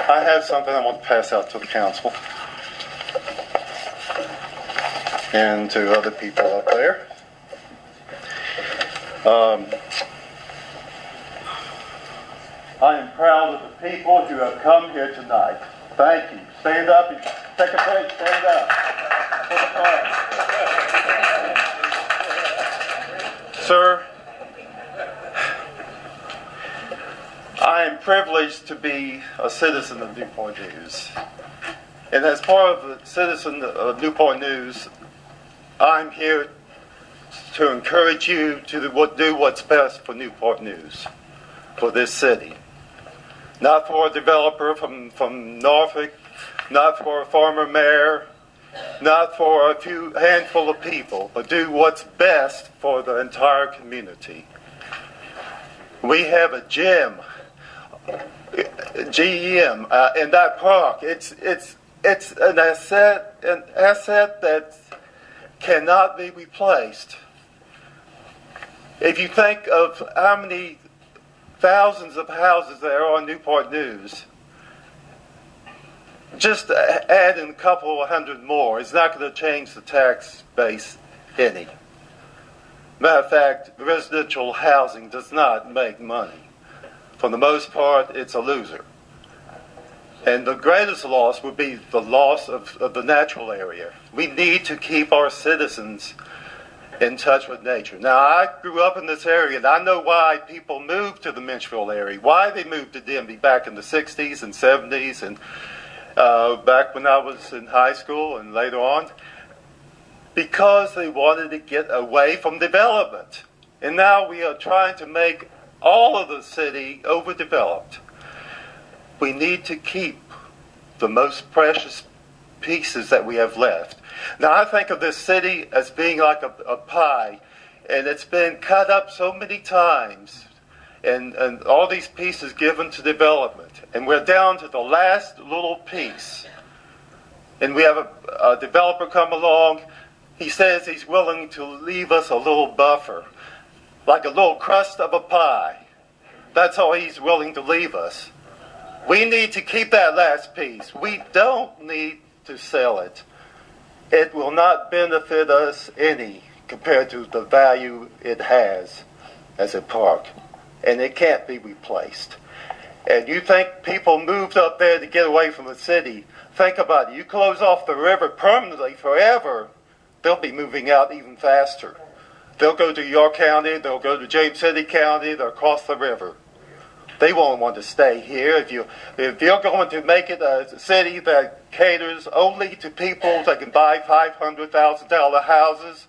I have something I want to pass out to the council and to other people up there. I am proud of the people who have come here tonight. Thank you. Stand up and take a break. Stand up. Sir, I am privileged to be a citizen of Newport News. And as part of the citizen of Newport News, I'm here to encourage you to do what's best for Newport News, for this city. Not for a developer from Norfolk, not for a former mayor, not for a handful of people, but do what's best for the entire community. We have a gem, GEM, in that park. It's an asset that cannot be replaced. If you think of how many thousands of houses there are on Newport News, just adding a couple of hundred more is not going to change the tax base any. Matter of fact, residential housing does not make money. For the most part, it's a loser. And the greatest loss would be the loss of the natural area. We need to keep our citizens in touch with nature. Now, I grew up in this area, and I know why people moved to the Menchville area, why they moved to Denby back in the 60s and 70s, and back when I was in high school and later on, because they wanted to get away from development. And now we are trying to make all of the city overdeveloped. We need to keep the most precious pieces that we have left. Now, I think of this city as being like a pie, and it's been cut up so many times, and all these pieces given to development, and we're down to the last little piece. And we have a developer come along. He says he's willing to leave us a little buffer, like a little crust of a pie. That's all he's willing to leave us. We need to keep that last piece. We don't need to sell it. It will not benefit us any compared to the value it has as a park. And it can't be replaced. And you think people moved up there to get away from the city. Think about it. You close off the river permanently forever, they'll be moving out even faster. They'll go to York County, they'll go to James City County, they'll cross the river. They won't want to stay here. If you're going to make it a city that caters only to people that can buy $500,000 houses,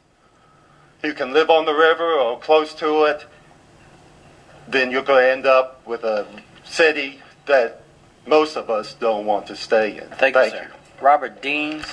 who can live on the river or close to it, then you're going to end up with a city that most of us don't want to stay in. Thank you, sir. Robert Deans.